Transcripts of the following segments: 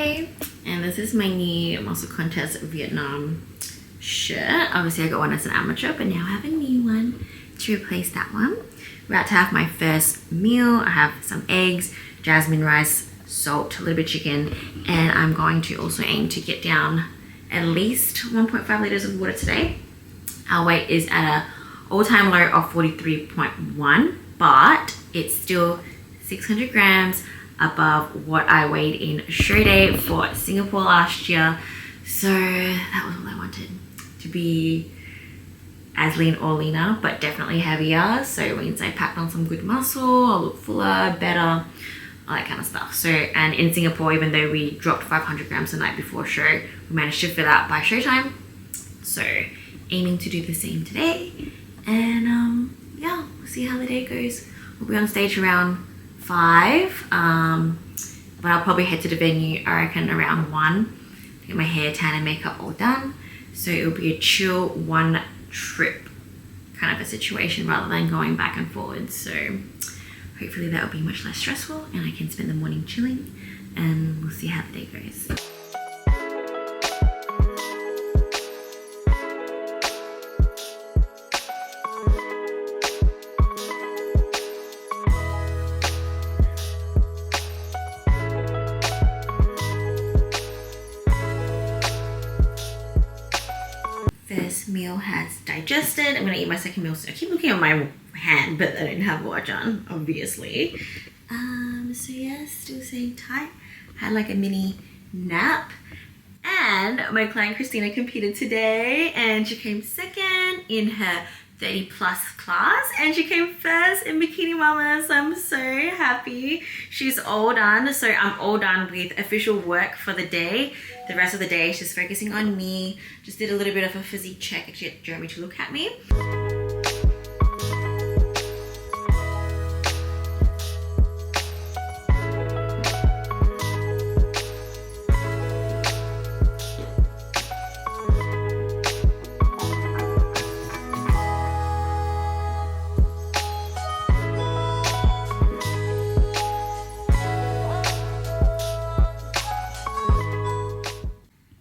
Hi, and this is my new Muscle Contest Vietnam shirt. Obviously I got one as an amateur, but now I have a new one to replace that one. About to have my first meal. I have some eggs, jasmine rice, salt, a little bit of chicken, and I'm going to also aim to get down at least 1.5 liters of water today. Our weight is at an all-time low of 43.1, but it's still 600 grams above what I weighed in show day for Singapore last year. So that was all I wanted, to be as lean or leaner, but definitely heavier. So it means I packed on some good muscle, I look fuller, better, all that kind of stuff. So, and in Singapore, even though we dropped 500 grams the night before show, we managed to fill out by showtime. So aiming to do the same today. And yeah, we'll see how the day goes. We'll be on stage around 5, but I'll probably head to the venue, I reckon, around 1 to get my hair, tan and makeup all done. So it'll be a chill one trip kind of a situation rather than going back and forward. So hopefully that will be much less stressful and I can spend the morning chilling, and we'll see how the day goes. First meal has digested. I'm gonna eat my second meal soon. I keep looking at my hand, but I don't have a watch on, obviously. So yeah, still staying tight. Had like a mini nap. And my client Christina competed today and she came second in her 30+ class, and she came first in Bikini Mama, so I'm so happy. She's all done, so I'm all done with official work for the day. The rest of the day is just focusing on me. Just did a little bit of a physique check to get Jeremy to look at me.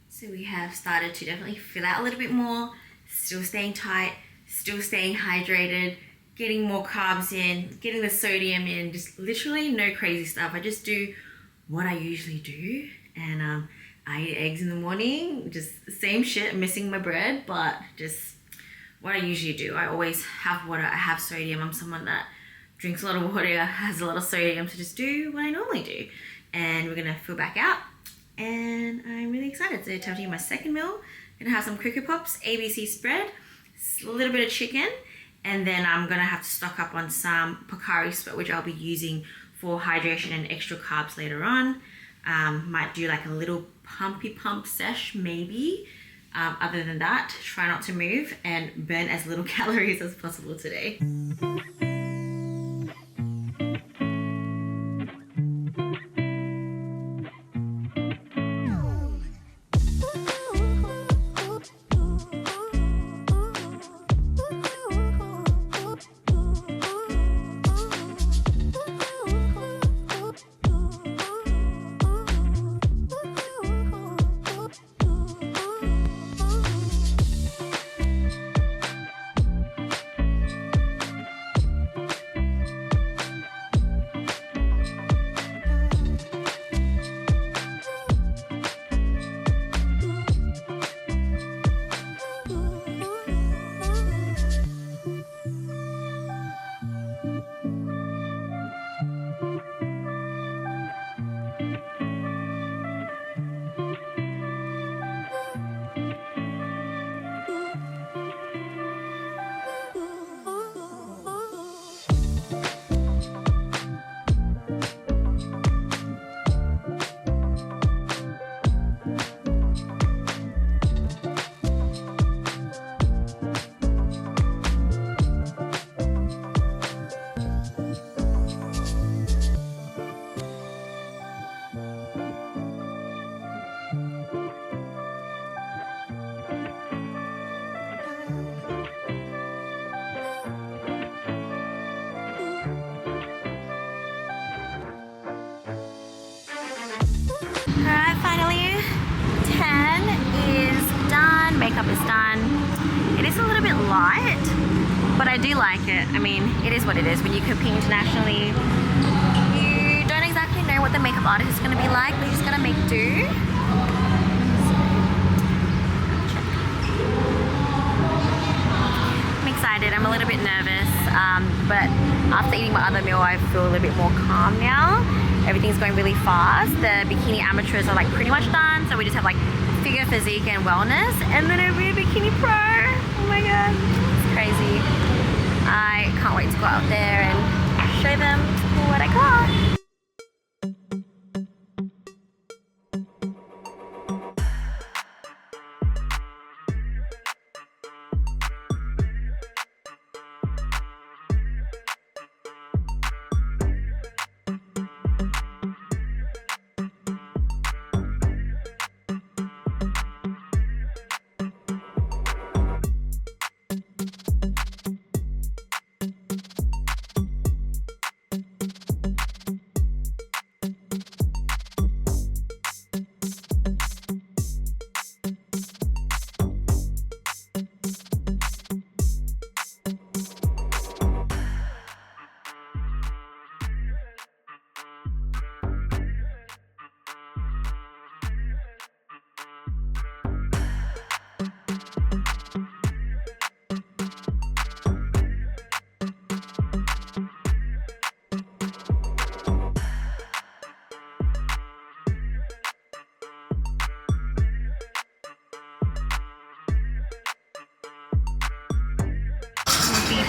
So we have started to definitely fill out a little bit more, still staying tight, still staying hydrated, getting more carbs in, getting the sodium in, just literally no crazy stuff. I just do what I usually do, and I eat eggs in the morning, just same shit, missing my bread, but just what I usually do. I always have water, I have sodium. I'm someone that drinks a lot of water, has a lot of sodium, so just do what I normally do. And we're gonna fill back out. And I'm really excited. So time to eat my second meal. Gonna have some Cocoa Pops, ABC spread, a little bit of chicken, and then I'm gonna have to stock up on some Pocari Sweat, which I'll be using for hydration and extra carbs later on. Might do like a little pumpy pump sesh maybe. Other than that, try not to move and burn as little calories as possible today. tan is done, makeup is done. It is a little bit light, but I do like it. I mean, it is what it is. When you compete internationally, you don't exactly know what the makeup artist is going to be like, but you're just going to make do. I'm excited. I'm a little bit nervous, but after eating my other meal, I feel a little bit more calm now. Everything's going really fast. The bikini amateurs are like pretty much done, so we just have like figure, physique, and wellness, and then it'll be a bikini pro. Oh my god, it's crazy. I can't wait to go out there and show them what I got.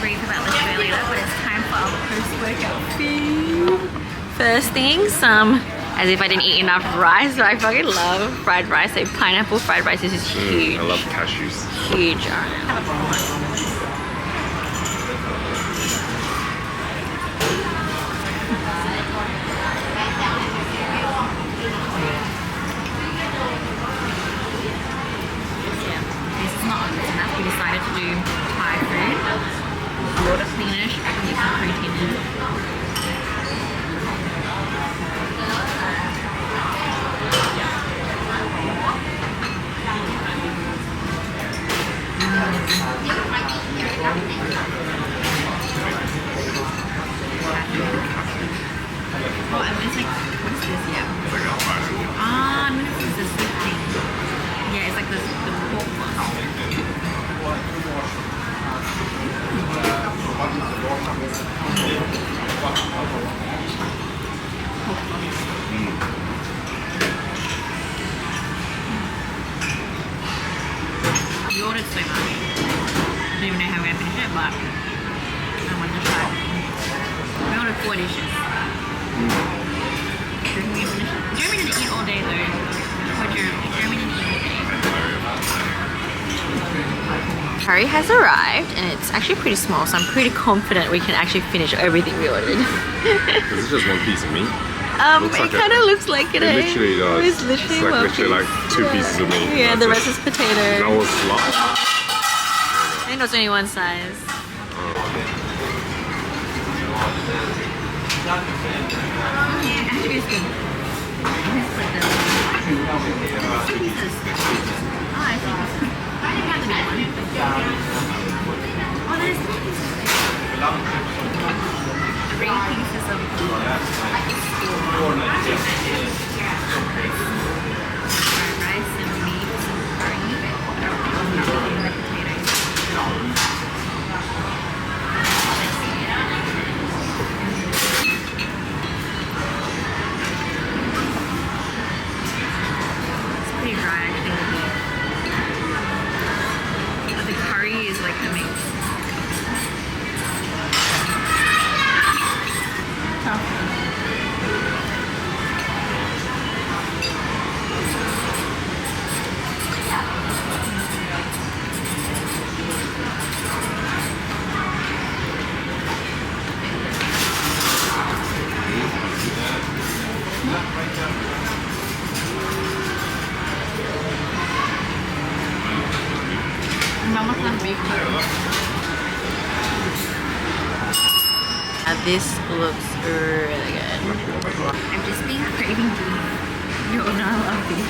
Brief about the show later, but it's time for our post-workout feed. First thing, as if I didn't eat enough rice, but I fucking love fried rice. So pineapple fried rice is just huge. I love cashews. Huge. This is not enough. We decided to do Thai food. Water cleanish, I can get some protein in. Oh, I'm gonna take, what is this? Yeah. Ah, no, this is a sweet thing. Yeah, it's like the pork one. You ordered so much. I don't even know how we're gonna finish it, but I want to try. We ordered 4 dishes. Do you finish it? Jeremy didn't eat all day though. What Jeremy didn't eat all day. Curry has arrived and it's actually pretty small, so I'm pretty confident we can actually finish everything we ordered. Because it's just one piece of meat. It kind of looks like it. It literally does. It's literally like 2 pieces of meat. Yeah, the rest is potato. That was large. I think it was only one size. Actually, it's good. I see. I didn't have the big one. Oh, there's 3 pieces of fried rice and meat and curry and potatoes. It's pretty dry, I think. The curry is like amazing. Mama's on beef. This looks really good. I've just been craving beef. You know I love beef.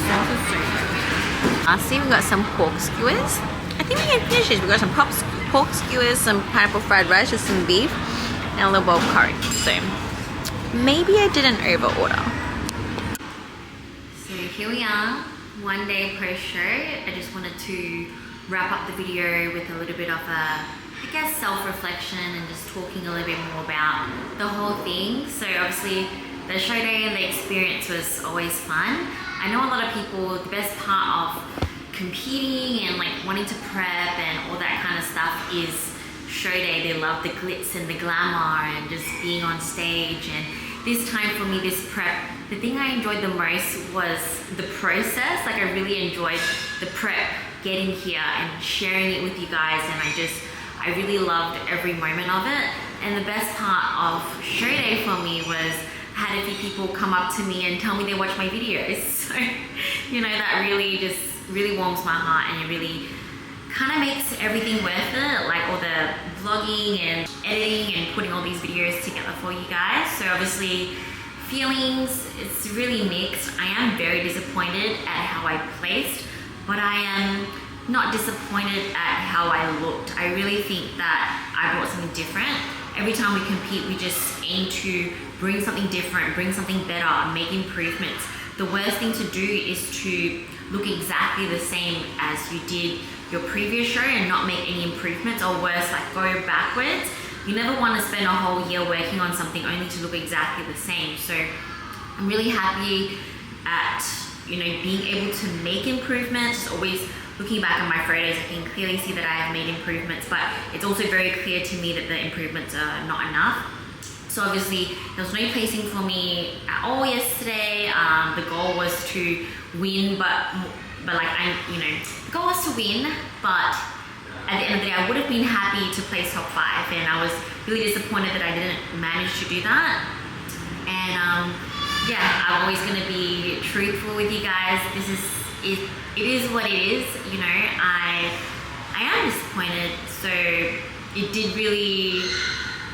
sauce is so good. Lastly, we got some pork skewers. I think we can finish this. We got some pork skewers, some pineapple fried rice, just some beef, and a little bowl of curry. So maybe I didn't over order. So here we are, one day post-show. I just wanted to wrap up the video with a little bit of a, I guess, self-reflection and just talking a little bit more about the whole thing. So obviously the show day and the experience was always fun. I know a lot of people, the best part of competing and like wanting to prep and all that kind of stuff is show day. They love the glitz and the glamour and just being on stage. And this time for me, this prep, the thing I enjoyed the most was the process. Like I really enjoyed the prep, getting here and sharing it with you guys, and I really loved every moment of it. And the best part of show day for me was I had a few people come up to me and tell me they watch my videos. So, you know, that really warms my heart, and it really kind of makes everything worth it, like all the vlogging and editing and putting all these videos together for you guys. So obviously feelings, it's really mixed. I am very disappointed at how I placed, but I am not disappointed at how I looked. I really think that I brought something different. Every time we compete, we just aim to bring something different, bring something better, make improvements. The worst thing to do is to look exactly the same as you did your previous show and not make any improvements, or worse, like go backwards. You never want to spend a whole year working on something only to look exactly the same. So I'm really happy at, you know, being able to make improvements. Always looking back at my photos, I can clearly see that I have made improvements, but it's also very clear to me that the improvements are not enough. So obviously there was no placing for me at all yesterday. The goal was to win, but like the goal was to win, but at the end of the day, I would have been happy to place top 5, and I was really disappointed that I didn't manage to do that. And yeah, I'm always gonna be truthful with you guys. It is what it is, you know. I am disappointed, so it did really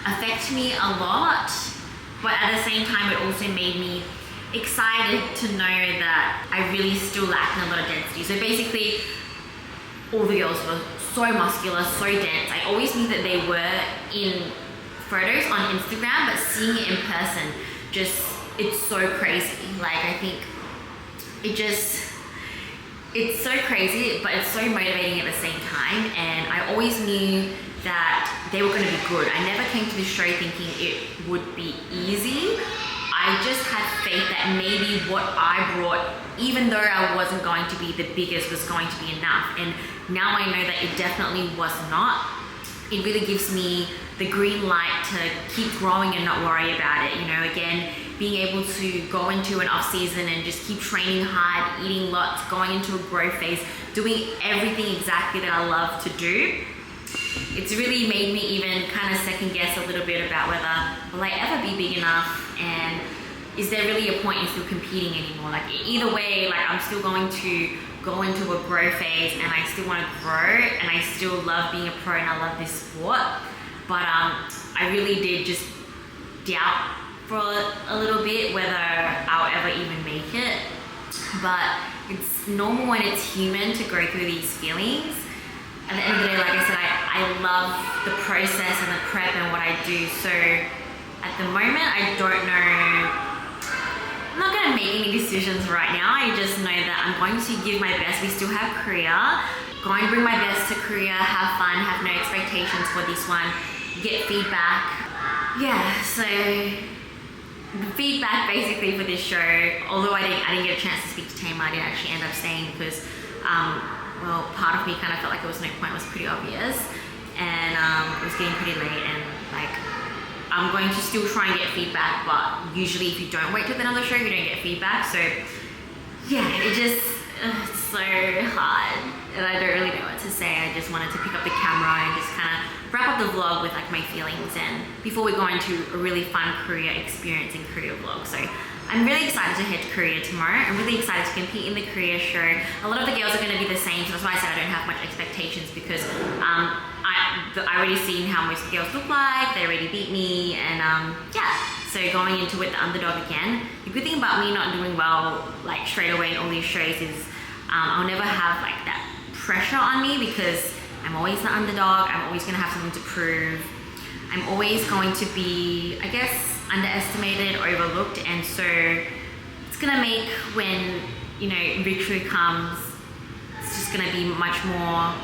affect me a lot, but at the same time it also made me excited to know that I really still lacked in a lot of density. So basically all the girls were so muscular, so dense. I always knew that they were in photos on Instagram, but seeing it in person, it's so crazy. Like I think it's so crazy, but it's so motivating at the same time. And I always knew that they were going to be good. I never came to this show thinking it would be easy. I just had faith that maybe what I brought, even though I wasn't going to be the biggest, was going to be enough. And now I know that it definitely was not. It really gives me the green light to keep growing and not worry about it. You know, again, being able to go into an off season and just keep training hard, eating lots, going into a growth phase, doing everything exactly that I love to do. It's really made me even kind of second guess a little bit about whether will I ever be big enough, and is there really a point in still competing anymore? Like either way, like I'm still going to go into a grow phase, and I still want to grow, and I still love being a pro, and I love this sport. But I really did just doubt for a little bit whether I'll ever even make it. But it's normal and it's human to go through these feelings. At the end of the day, like I said, I love the process and the prep and what I do. So at the moment, I don't know. I'm not going to make any decisions right now. I just know that I'm going to give my best. We still have Korea. Going to bring my best to Korea, have fun, have no expectations for this one, get feedback. Yeah, so the feedback basically for this show, although I didn't get a chance to speak to Tama, I didn't actually end up staying because well, part of me kind of felt like there was no point, was pretty obvious, and it was getting pretty late, and like I'm going to still try and get feedback, but usually if you don't wait till the end of the show, you don't get feedback. So yeah, it's so hard, and I don't really know what to say. I just wanted to pick up the camera and just kind of wrap up the vlog with like my feelings, and before we go into a really fun Korea experience in Korea vlog. So I'm really excited to head to Korea tomorrow. I'm really excited to compete in the Korea show. A lot of the girls are going to be the same, so that's why I said I don't have much expectations, because I already seen how most girls look like. They already beat me, and yeah. So going into it, the underdog again. The good thing about me not doing well like straight away in all these shows is I'll never have like that pressure on me because I'm always the underdog. I'm always gonna have something to prove. I'm always going to be, I guess, underestimated, overlooked, and so it's gonna make when, you know, victory comes, it's just gonna be much more,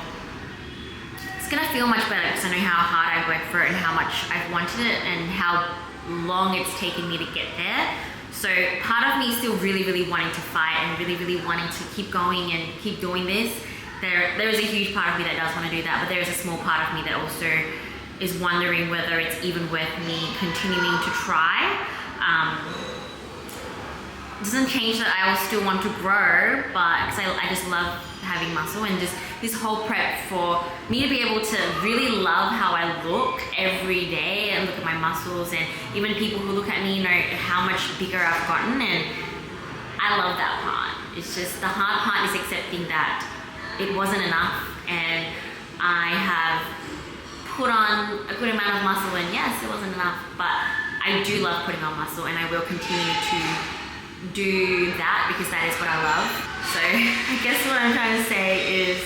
it's gonna feel much better because I know how hard I've worked for it and how much I've wanted it and how long it's taken me to get there. So part of me is still really, really wanting to fight and really, really wanting to keep going and keep doing this. There is a huge part of me that does want to do that, but there is a small part of me that also is wondering whether it's even worth me continuing to try. Doesn't change that I will still want to grow, but because I just love having muscle and just this whole prep for me to be able to really love how I look every day and look at my muscles, and even people who look at me know how much bigger I've gotten, and I love that part. It's just the hard part is accepting that it wasn't enough and I have put on a good amount of muscle, and yes, it wasn't enough, but I do love putting on muscle and I will continue to do that because that is what I love. So I guess what I'm trying to say is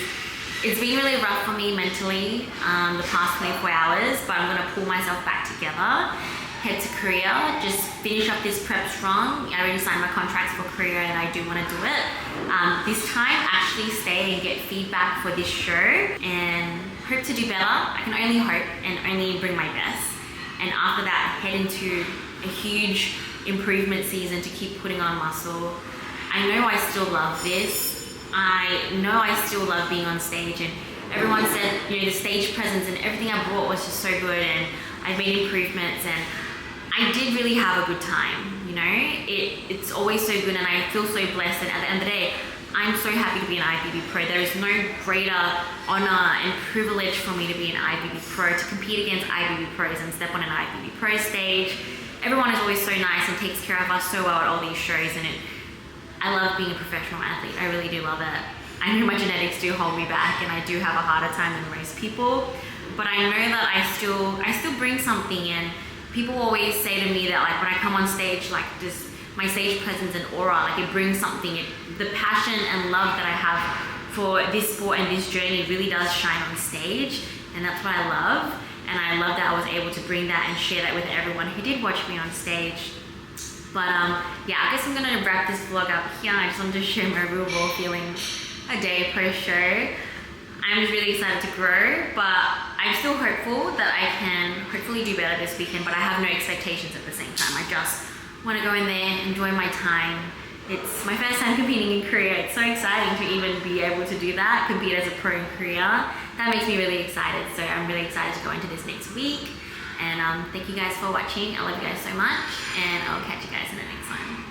it's been really rough for me mentally the past 24 hours, but I'm gonna pull myself back together, head to Korea, just finish up this prep strong. I already signed my contracts for Korea and I do want to do it. This time actually stay and get feedback for this show and hope to do better. I can only hope and only bring my best. And after that, head into a huge improvement season to keep putting on muscle. I know I still love this. I know I still love being on stage, and everyone said, you know, the stage presence and everything I brought was just so good, and I've made improvements, and I did really have a good time, you know? It's always so good, and I feel so blessed, and at the end of the day, I'm so happy to be an IFBB Pro. There is no greater honor and privilege for me to be an IFBB Pro, to compete against IFBB Pros and step on an IFBB Pro stage. Everyone is always so nice and takes care of us so well at all these shows, and I love being a professional athlete. I really do love it. I know my genetics do hold me back, and I do have a harder time than most people, but I know that I still bring something, and people always say to me that like when I come on stage, like just my stage presence and aura, like it brings something. The passion and love that I have for this sport and this journey really does shine on stage, and that's what I love. And I love that I was able to bring that and share that with everyone who did watch me on stage. But yeah, I guess I'm gonna wrap this vlog up here. I just wanted to share my real raw feelings a day post-show. I'm just really excited to grow, but I'm still hopeful that I can hopefully do better this weekend, but I have no expectations at the same time. I just want to go in there, enjoy my time. It's my first time competing in Korea. It's so exciting to even be able to do that, compete as a pro in Korea. That makes me really excited. So I'm really excited to go into this next week. And thank you guys for watching. I love you guys so much, and I'll catch you guys in the next one.